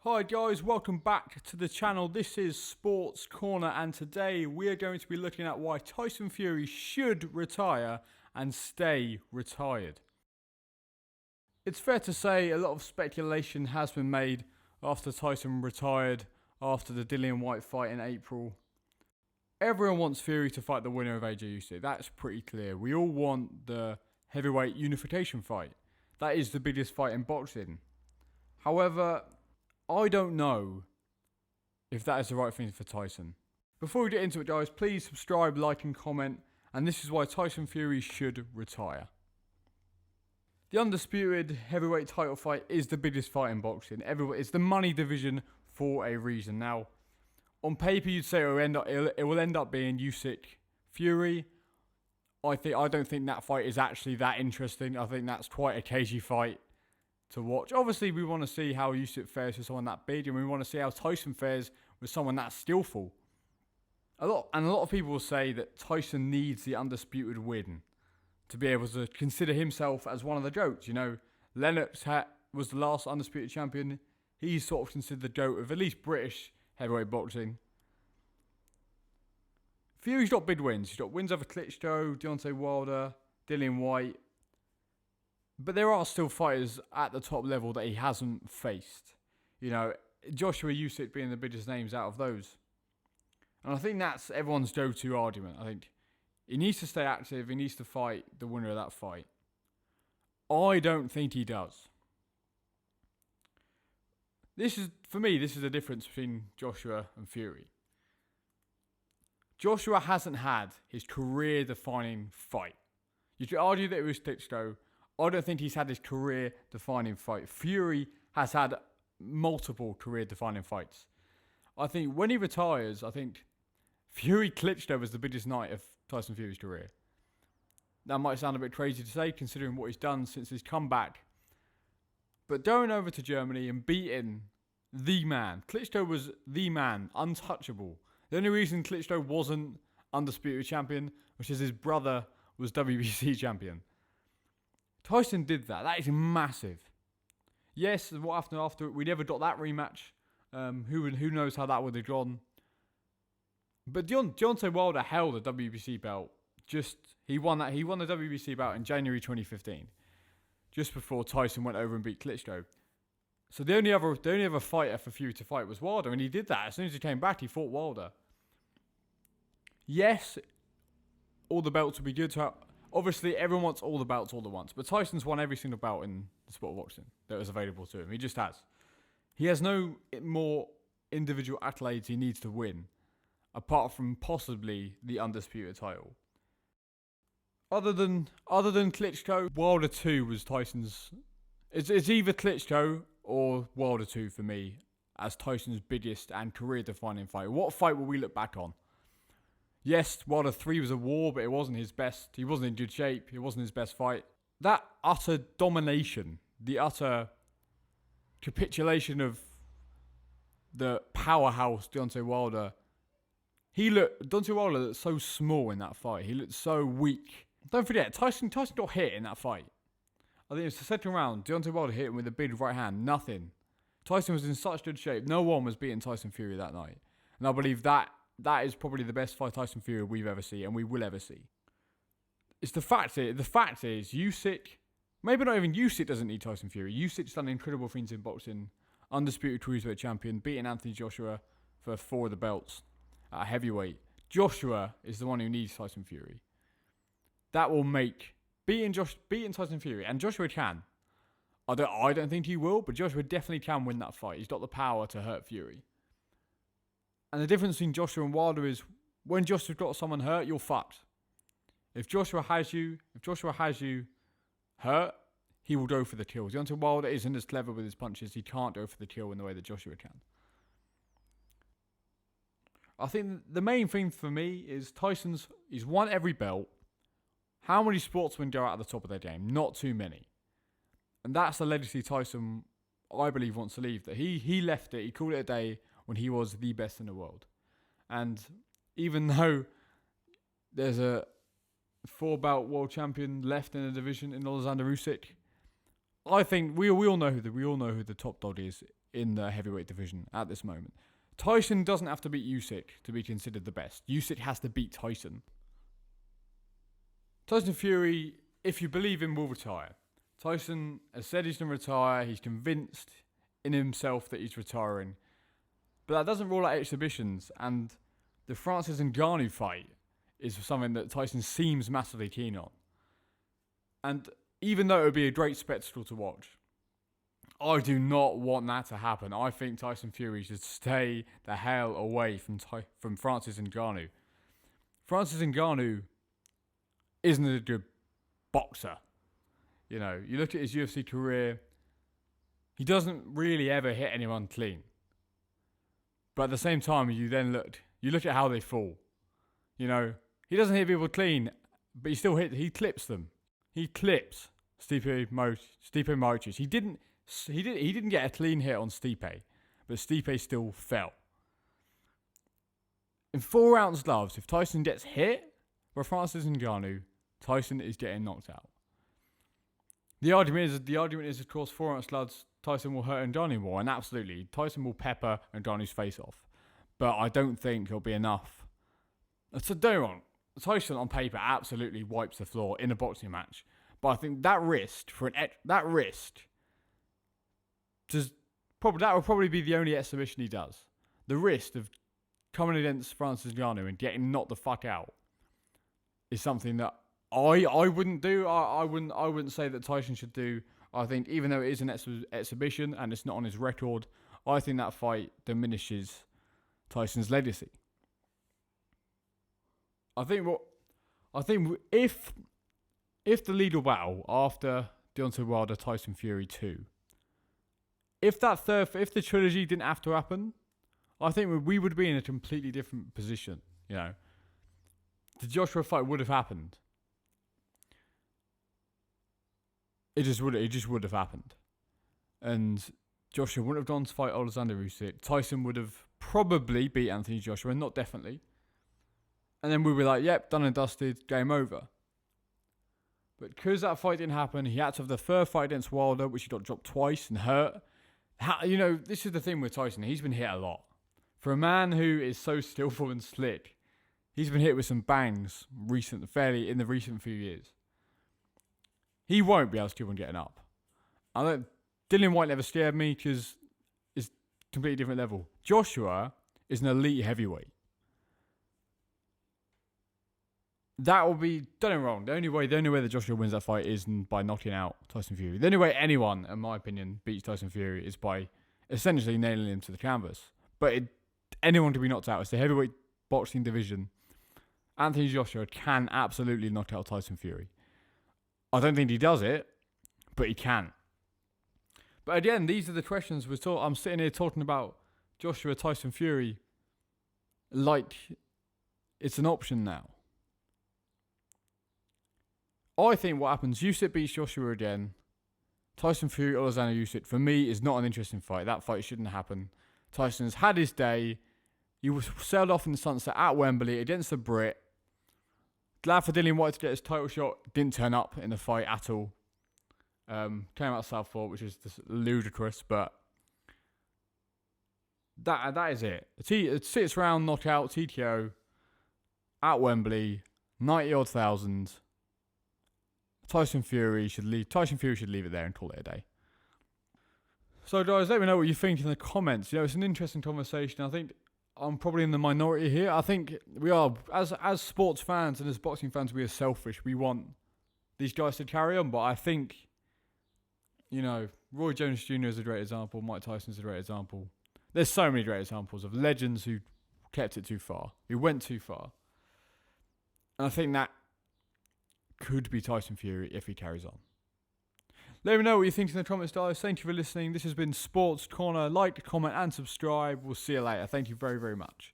Hi guys, welcome back to the channel. This is Sports Corner and today we are going to be looking at why Tyson Fury should retire and stay retired. It's fair to say a lot of speculation has been made after Tyson retired after the Dillian Whyte fight in April. Everyone wants Fury to fight the winner of AJ Usyk. That's pretty clear. We all want the heavyweight unification fight. That is the biggest fight in boxing. However, I don't know if that is the right thing for Tyson. Before we get into it, guys, please subscribe, like and comment. And this is why Tyson Fury should retire. The undisputed heavyweight title fight is the biggest fight in boxing. It's the money division for a reason. Now, on paper, you'd say it will end up being Usyk Fury. I don't think that fight is actually that interesting. I think that's quite a cagey fight to watch. Obviously, we want to see how Usyk fares with someone that big, and we want to see how Tyson fares with someone that skillful. A lot of people will say that Tyson needs the undisputed win to be able to consider himself as one of the GOATs. You know, Lennox was the last undisputed champion. He's sort of considered the GOAT of at least British heavyweight boxing. Fury's got big wins. He's got wins over Klitschko, Deontay Wilder, Dillian Whyte. But there are still fighters at the top level that he hasn't faced. You know, Joshua Usyk being the biggest names out of those. And I think that's everyone's go-to argument. I think he needs to stay active. He needs to fight the winner of that fight. I don't think he does. For me, this is the difference between Joshua and Fury. Joshua hasn't had his career-defining fight. You could argue that it was Klitschko. I don't think he's had his career-defining fight. Fury has had multiple career-defining fights. I think when he retires, I think Fury Klitschko was the biggest night of Tyson Fury's career. That might sound a bit crazy to say, considering what he's done since his comeback. But going over to Germany and beating the man. Klitschko was the man, untouchable. The only reason Klitschko wasn't undisputed champion was because his brother was WBC champion. Tyson did that. That is massive. Yes, what happened after we never got that rematch. Who knows how that would have gone? But Deontay Wilder held a WBC belt. He won the WBC belt in January 2015, just before Tyson went over and beat Klitschko. So the only other fighter for Fury to fight was Wilder, and he did that. As soon as he came back, he fought Wilder. Yes, all the belts would be good to have. Obviously, everyone wants all the belts all at once, but Tyson's won every single belt in the sport of boxing that was available to him. He just has. He has no more individual accolades he needs to win, apart from possibly the undisputed title. Other than Klitschko, Wilder 2 was Tyson's. It's either Klitschko or Wilder 2 for me as Tyson's biggest and career-defining fight. What fight will we look back on? Yes, Wilder 3 was a war, but it wasn't his best. He wasn't in good shape. It wasn't his best fight. That utter domination, the utter capitulation of the powerhouse Deontay Wilder. Deontay Wilder looked so small in that fight. He looked so weak. Don't forget, Tyson got hit in that fight. I think it was the second round. Deontay Wilder hit him with a big right hand. Nothing. Tyson was in such good shape. No one was beating Tyson Fury that night. And I believe that is probably the best fight Tyson Fury we've ever seen and we will ever see. The fact is, Usyk, maybe not even Usyk doesn't need Tyson Fury. Usyk's done incredible things in boxing. Undisputed cruiserweight champion, beating Anthony Joshua for 4 of the belts at heavyweight. Joshua is the one who needs Tyson Fury. That will make beating Tyson Fury, and Joshua can. I don't think he will, but Joshua definitely can win that fight. He's got the power to hurt Fury. And the difference between Joshua and Wilder is when Joshua's got someone hurt, you're fucked. If Joshua has you hurt, he will go for the kill. Deontay Wilder isn't as clever with his punches. He can't go for the kill in the way that Joshua can. I think the main thing for me is he's won every belt. How many sportsmen go out at the top of their game? Not too many. And that's the legacy Tyson, I believe, wants to leave. That he left it, he called it a day when he was the best in the world. And even though there's a 4-belt world champion left in the division in Alexander Usyk, I think we all know who the top dog is in the heavyweight division at this moment. Tyson doesn't have to beat Usyk to be considered the best. Usyk has to beat Tyson. Tyson Fury, if you believe him, will retire. Tyson has said he's going to retire. He's convinced in himself that he's retiring. But that doesn't rule out exhibitions. And the Francis Ngannou fight is something that Tyson seems massively keen on. And even though it would be a great spectacle to watch, I do not want that to happen. I think Tyson Fury should stay the hell away from Francis Ngannou. Francis Ngannou isn't a good boxer. You know, you look at his UFC career, he doesn't really ever hit anyone clean. But at the same time, you look at how they fall. You know, he doesn't hit people clean, but he clips them. He clips Stipe Miocic. He didn't get a clean hit on Stipe, but Stipe still fell. In 4-ounce gloves, if Tyson gets hit by Francis Ngannou, Tyson is getting knocked out. The argument is, of course, 4-ounce gloves, Tyson will hurt Ngannou more, and absolutely, Tyson will pepper Ngannou's face off. But I don't think it'll be enough. So don't get me wrong, Tyson on paper absolutely wipes the floor in a boxing match. But I think that will probably be the only exhibition he does. The risk of coming against Francis Ngannou and getting knocked the fuck out is something that I wouldn't do. I wouldn't say that Tyson should do. I think even though it is an exhibition and it's not on his record, I think that fight diminishes Tyson's legacy. I think if the legal battle after Deontay Wilder Tyson Fury 2, if the trilogy didn't have to happen, I think we would be in a completely different position. You know, the Joshua fight would have happened. It just would have happened, and Joshua wouldn't have gone to fight Alexander Usyk. Tyson would have probably beat Anthony Joshua, not definitely. And then we'd be like, yep, done and dusted, game over. But because that fight didn't happen, he had to have the third fight against Wilder, which he got dropped twice and hurt. This is the thing with Tyson. He's been hit a lot. For a man who is so skillful and slick, he's been hit with some bangs in the recent few years. He won't be able to keep on getting up. Dillian White never scared me because it's a completely different level. Joshua is an elite heavyweight. That will be, don't get me wrong, the only way that Joshua wins that fight is by knocking out Tyson Fury. The only way anyone, in my opinion, beats Tyson Fury is by essentially nailing him to the canvas. But anyone can be knocked out. It's the heavyweight boxing division. Anthony Joshua can absolutely knock out Tyson Fury. I don't think he does it, but he can. But again, these are the questions I'm sitting here talking about Joshua Tyson Fury like it's an option now. I think what happens, Usyk beats Joshua again. Tyson Fury, Alexander Usyk, for me, is not an interesting fight. That fight shouldn't happen. Tyson's had his day. He was sailed off in the sunset at Wembley against the Brit. Glad for Dillian White to get his title shot. Didn't turn up in the fight at all. Came out Southport, which is just ludicrous, but that is it. A 6th round knockout, TKO, at Wembley, 90-odd thousand. Tyson Fury should leave it there and call it a day. So guys, let me know what you think in the comments. It's an interesting conversation. I think I'm probably in the minority here. I think we are, as sports fans and as boxing fans, we are selfish. We want these guys to carry on, but I think, Roy Jones Jr. is a great example. Mike Tyson is a great example. There's so many great examples of legends who kept it too far, who went too far. And I think that could be Tyson Fury if he carries on. Let me know what you think in the comments, guys. Thank you for listening. This has been Sports Corner. Like, comment, and subscribe. We'll see you later. Thank you very, very much.